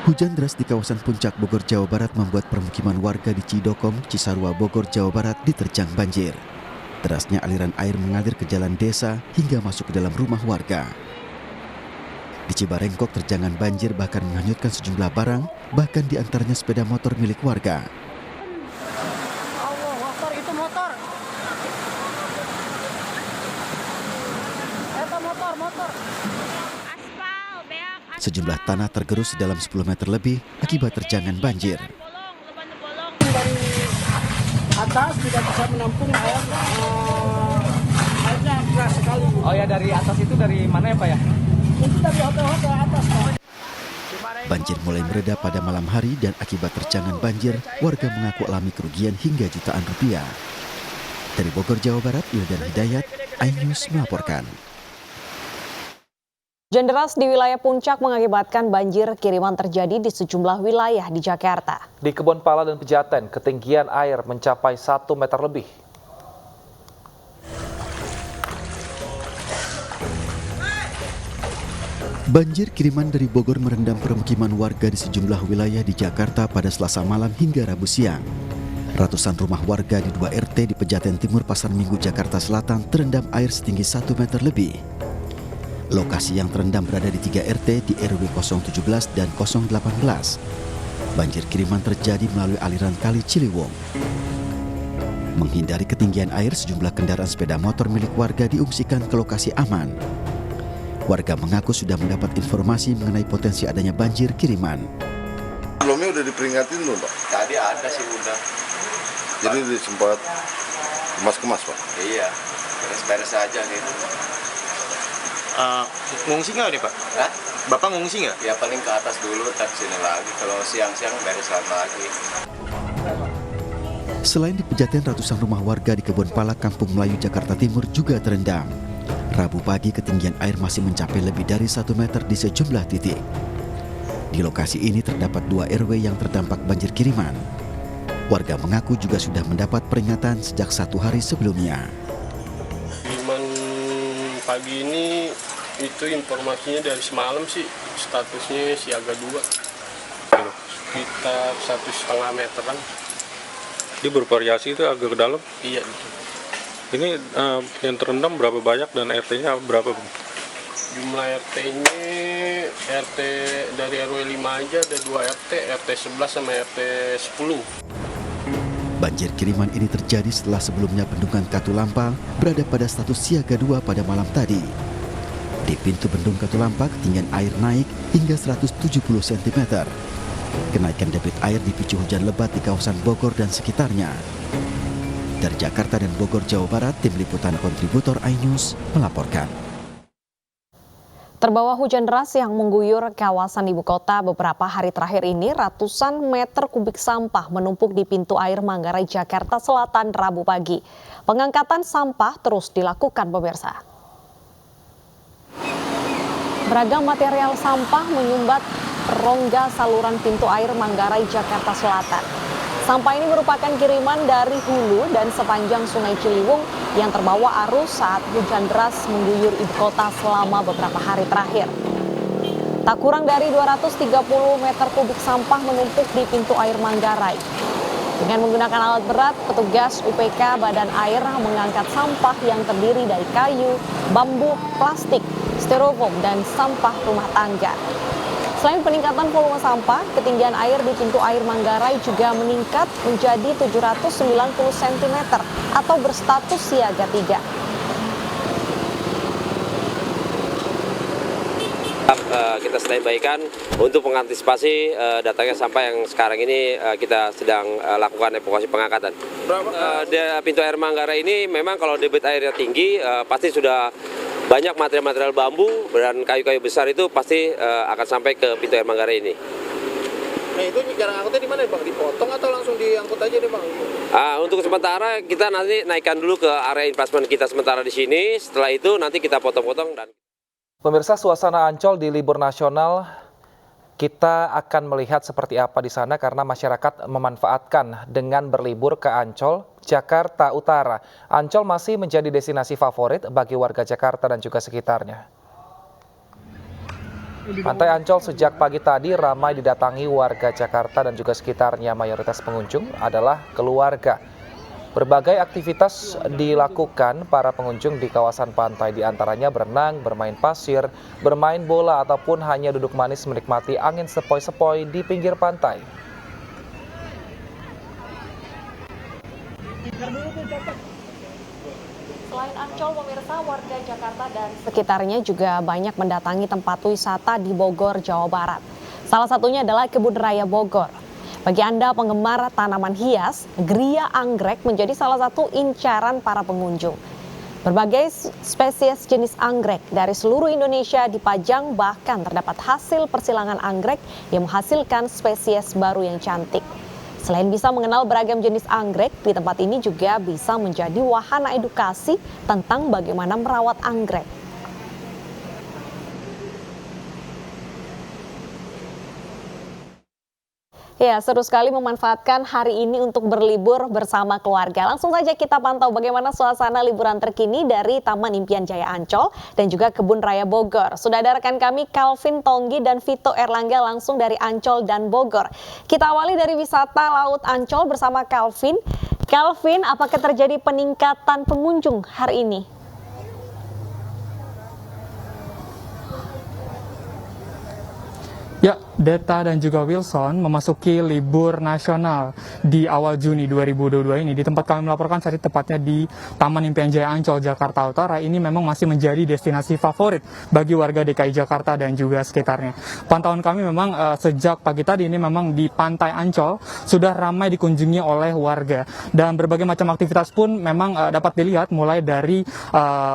Hujan deras di kawasan Puncak Bogor, Jawa Barat membuat permukiman warga di Cidokom, Cisarua, Bogor, Jawa Barat diterjang banjir. Derasnya aliran air mengalir ke jalan desa hingga masuk ke dalam rumah warga. Di Cibarengkok terjangan banjir bahkan menghanyutkan sejumlah barang, bahkan diantaranya sepeda motor milik warga. Allah, motor itu motor. Itu motor. Sejumlah tanah tergerus dalam 10 meter lebih akibat terjangan banjir. Dari atas tidak bisa menampung air, airnya keras sekali. Oh ya, dari atas itu dari mana ya Pak ya? Itu dari hotel-hotel atas, Pak. Banjir mulai mereda pada malam hari dan akibat terjangan banjir, warga mengaku alami kerugian hingga jutaan rupiah. Dari Bogor, Jawa Barat, Ildan Hidayat, iNews melaporkan. Hujan deras di wilayah Puncak mengakibatkan banjir kiriman terjadi di sejumlah wilayah di Jakarta. Di Kebon Pala dan Pejaten, ketinggian air mencapai 1 meter lebih. Banjir kiriman dari Bogor merendam permukiman warga di sejumlah wilayah di Jakarta pada Selasa malam hingga Rabu siang. Ratusan rumah warga di 2 RT di Pejaten Timur, Pasar Minggu, Jakarta Selatan terendam air setinggi 1 meter lebih. Lokasi yang terendam berada di 3 RT di RW 017 dan 018. Banjir kiriman terjadi melalui aliran Kali Ciliwung. Menghindari ketinggian air, sejumlah kendaraan sepeda motor milik warga diungsikan ke lokasi aman. Warga mengaku sudah mendapat informasi mengenai potensi adanya banjir kiriman. Sebelumnya udah diperingatin belum, Pak? Tadi ada sih udah. Jadi sempat kemas-kemas, Pak? Iya, beres-beres aja gitu. Ngungsi nggak nih Pak? Hah? Bapak ngungsi nggak? Ya paling ke atas dulu, tak sini lagi. Kalau siang-siang beresan lagi. Selain di Pejaten, ratusan rumah warga di Kebon Pala, Kampung Melayu, Jakarta Timur juga terendam. Rabu pagi ketinggian air masih mencapai lebih dari 1 meter di sejumlah titik. Di lokasi ini terdapat 2 RW yang terdampak banjir kiriman. Warga mengaku juga sudah mendapat peringatan sejak 1 hari sebelumnya. Kiriman pagi ini itu informasinya dari semalam sih, statusnya siaga 2. Sekitar 1,5 meteran. Dia bervariasi itu agak ke dalam? Iya itu. Ini yang terendam berapa banyak dan RT-nya berapa? Jumlah RT-nya, RT dari RW 5 aja ada 2 RT, RT 11 sama RT 10. Banjir kiriman ini terjadi setelah sebelumnya bendungan Katulampa berada pada status siaga 2 pada malam tadi. Di pintu bendung Katulampa ketinggian air naik hingga 170 cm. Kenaikan debit air dipicu hujan lebat di kawasan Bogor dan sekitarnya. Dari Jakarta dan Bogor, Jawa Barat, tim liputan kontributor iNews melaporkan. Terbawa hujan deras yang mengguyur kawasan ibu kota beberapa hari terakhir ini, ratusan meter kubik sampah menumpuk di pintu air Manggarai, Jakarta Selatan Rabu pagi. Pengangkatan sampah terus dilakukan pemirsa. Beragam material sampah menyumbat rongga saluran pintu air Manggarai, Jakarta Selatan. Sampah ini merupakan kiriman dari hulu dan sepanjang Sungai Ciliwung yang terbawa arus saat hujan deras mengguyur ibu kota selama beberapa hari terakhir. Tak kurang dari 230 meter kubik sampah menumpuk di pintu air Manggarai. Dengan menggunakan alat berat, petugas UPK Badan Air mengangkat sampah yang terdiri dari kayu, bambu, plastik, styrofoam, dan sampah rumah tangga. Selain peningkatan volume sampah, ketinggian air di pintu air Manggarai juga meningkat menjadi 790 cm atau berstatus siaga 3. Kita standby-kan untuk mengantisipasi datangnya sampah yang sekarang ini kita sedang lakukan evakuasi pengangkatan. Pintu air Manggarai ini memang kalau debit airnya tinggi pasti sudah banyak material-material bambu dan kayu-kayu besar itu pasti akan sampai ke pintu air Manggarai ini. Nah itu cara angkutnya di mana Bang? Dipotong atau langsung diangkut aja deh Bang? Untuk sementara kita nanti naikkan dulu ke area investment kita sementara di sini. Setelah itu nanti kita potong-potong dan. Pemirsa, suasana Ancol di libur nasional, kita akan melihat seperti apa di sana karena masyarakat memanfaatkan dengan berlibur ke Ancol, Jakarta Utara. Ancol masih menjadi destinasi favorit bagi warga Jakarta dan juga sekitarnya. Pantai Ancol sejak pagi tadi ramai didatangi warga Jakarta dan juga sekitarnya. Mayoritas pengunjung adalah keluarga. Berbagai aktivitas dilakukan para pengunjung di kawasan pantai, diantaranya berenang, bermain pasir, bermain bola, ataupun hanya duduk manis menikmati angin sepoi-sepoi di pinggir pantai. Selain Ancol, pemirsa, warga Jakarta dan sekitarnya juga banyak mendatangi tempat wisata di Bogor, Jawa Barat. Salah satunya adalah Kebun Raya Bogor. Bagi Anda penggemar tanaman hias, geria anggrek menjadi salah satu incaran para pengunjung. Berbagai spesies jenis anggrek dari seluruh Indonesia dipajang, bahkan terdapat hasil persilangan anggrek yang menghasilkan spesies baru yang cantik. Selain bisa mengenal beragam jenis anggrek, di tempat ini juga bisa menjadi wahana edukasi tentang bagaimana merawat anggrek. Ya, seru sekali memanfaatkan hari ini untuk berlibur bersama keluarga. Langsung saja kita pantau bagaimana suasana liburan terkini dari Taman Impian Jaya Ancol dan juga Kebun Raya Bogor. Sudah ada rekan kami Calvin Tonggi dan Vito Erlangga langsung dari Ancol dan Bogor. Kita awali dari wisata Laut Ancol bersama Calvin. Calvin, apakah terjadi peningkatan pengunjung hari ini? Ya, Deta dan juga Wilson memasuki libur nasional di awal Juni 2022 ini. Di tempat kami melaporkan saat ini tepatnya di Taman Impian Jaya Ancol, Jakarta Utara, ini memang masih menjadi destinasi favorit bagi warga DKI Jakarta dan juga sekitarnya. Pantauan kami memang sejak pagi tadi ini memang di Pantai Ancol sudah ramai dikunjungi oleh warga. Dan berbagai macam aktivitas pun memang dapat dilihat, mulai dari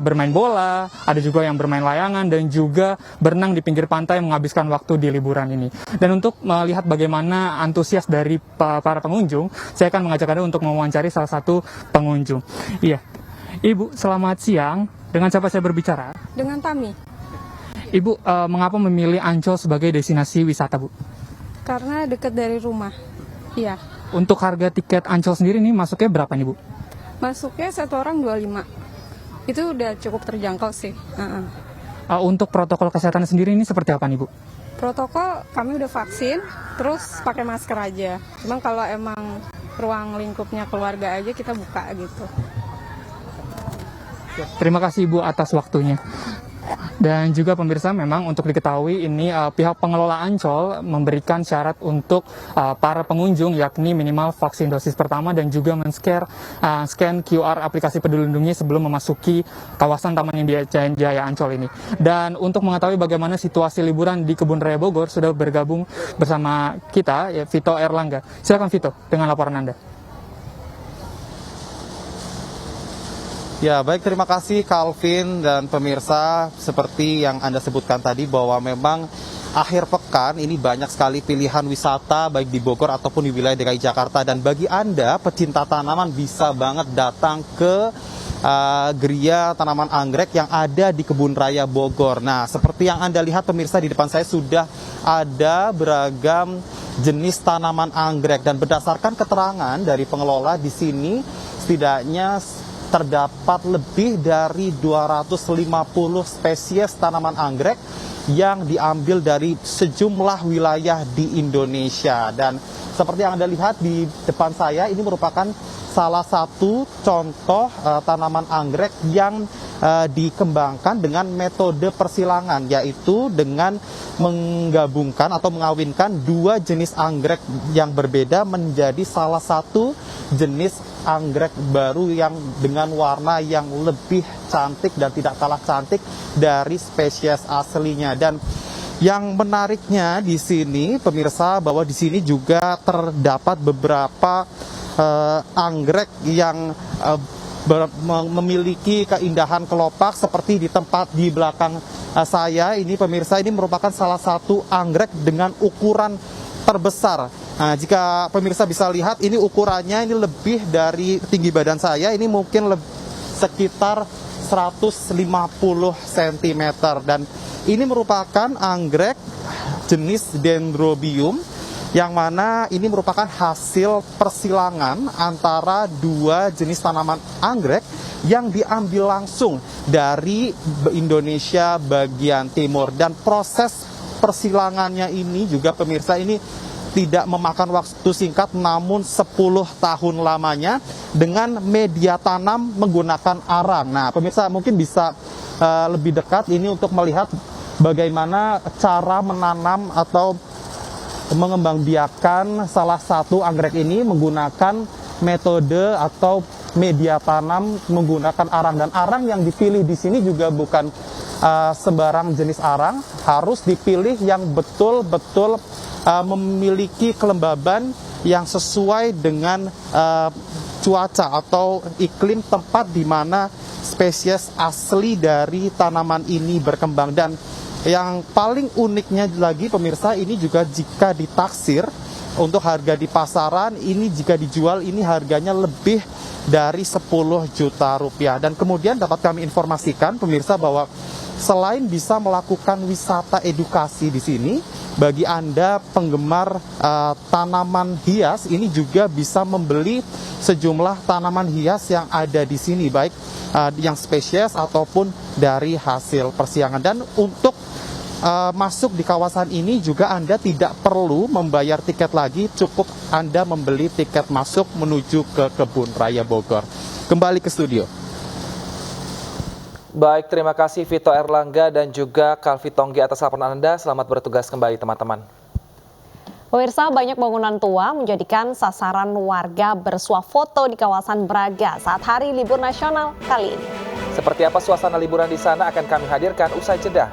bermain bola, ada juga yang bermain layangan, dan juga berenang di pinggir pantai menghabiskan waktu di liburan ini. Dan untuk melihat bagaimana antusias dari para pengunjung, saya akan mengajak Anda untuk mewawancari salah satu pengunjung. Iya, Ibu, selamat siang. Dengan siapa saya berbicara? Dengan Tami. Ibu, mengapa memilih Ancol sebagai destinasi wisata, Bu? Karena dekat dari rumah. Iya. Untuk harga tiket Ancol sendiri nih masuknya berapa nih, Bu? Masuknya satu orang 25. Itu udah cukup terjangkau sih. Untuk protokol kesehatan sendiri ini seperti apa nih, Bu? Protokol kami udah vaksin, terus pakai masker aja. Cuman kalau emang ruang lingkupnya keluarga aja kita buka gitu. Terima kasih Ibu atas waktunya. Dan juga pemirsa, memang untuk diketahui ini pihak pengelola Ancol memberikan syarat untuk para pengunjung, yakni minimal vaksin dosis pertama dan juga scan QR aplikasi Peduli Lindungi sebelum memasuki kawasan Taman Impian Jaya Ancol ini. Dan untuk mengetahui bagaimana situasi liburan di Kebun Raya Bogor, sudah bergabung bersama kita ya, Vito Erlangga. Silakan Vito dengan laporan Anda. Ya, baik, terima kasih Calvin dan pemirsa. Seperti yang Anda sebutkan tadi, bahwa memang akhir pekan ini banyak sekali pilihan wisata baik di Bogor ataupun di wilayah DKI Jakarta. Dan bagi Anda pecinta tanaman bisa banget datang ke geria tanaman anggrek yang ada di Kebun Raya Bogor. Nah, seperti yang Anda lihat pemirsa, di depan saya sudah ada beragam jenis tanaman anggrek. Dan berdasarkan keterangan dari pengelola di sini, setidaknya terdapat lebih dari 250 spesies tanaman anggrek yang diambil dari sejumlah wilayah di Indonesia. Dan seperti yang Anda lihat di depan saya, ini merupakan salah satu contoh tanaman anggrek yang dikembangkan dengan metode persilangan, yaitu dengan menggabungkan atau mengawinkan dua jenis anggrek yang berbeda menjadi salah satu jenis anggrek baru yang dengan warna yang lebih cantik dan tidak kalah cantik dari spesies aslinya. Dan yang menariknya di sini pemirsa, bahwa di sini juga terdapat beberapa anggrek yang memiliki keindahan kelopak seperti di tempat di belakang saya ini pemirsa. Ini merupakan salah satu anggrek dengan ukuran terbesar. Nah, jika pemirsa bisa lihat, ini ukurannya ini lebih dari tinggi badan saya, ini mungkin sekitar 150 cm. Dan ini merupakan anggrek jenis Dendrobium, yang mana ini merupakan hasil persilangan antara dua jenis tanaman anggrek yang diambil langsung dari Indonesia bagian timur. Dan proses persilangannya ini juga pemirsa ini tidak memakan waktu singkat namun 10 tahun lamanya dengan media tanam menggunakan arang. Nah pemirsa mungkin bisa lebih dekat ini untuk melihat bagaimana cara menanam atau mengembangbiakan salah satu anggrek ini menggunakan metode atau media tanam menggunakan arang. Dan arang yang dipilih di sini juga bukan sembarang jenis arang, harus dipilih yang betul-betul memiliki kelembaban yang sesuai dengan cuaca atau iklim tempat di mana spesies asli dari tanaman ini berkembang. Dan yang paling uniknya lagi pemirsa, ini juga jika ditaksir untuk harga di pasaran, ini jika dijual ini harganya lebih dari 10 juta rupiah. Dan kemudian dapat kami informasikan pemirsa bahwa selain bisa melakukan wisata edukasi di sini, bagi Anda penggemar tanaman hias ini juga bisa membeli sejumlah tanaman hias yang ada di sini, baik yang spesies ataupun dari hasil persiangan. Dan untuk masuk di kawasan ini juga Anda tidak perlu membayar tiket lagi, cukup Anda membeli tiket masuk menuju ke Kebun Raya Bogor. Kembali ke studio. Baik, terima kasih Vito Erlangga dan juga Kalvi Tonggi atas laporan Anda. Selamat bertugas kembali teman-teman. Pemirsa, banyak bangunan tua menjadikan sasaran warga bersuah foto di kawasan Braga saat Hari Libur Nasional kali ini. Seperti apa suasana liburan di sana akan kami hadirkan usai jeda.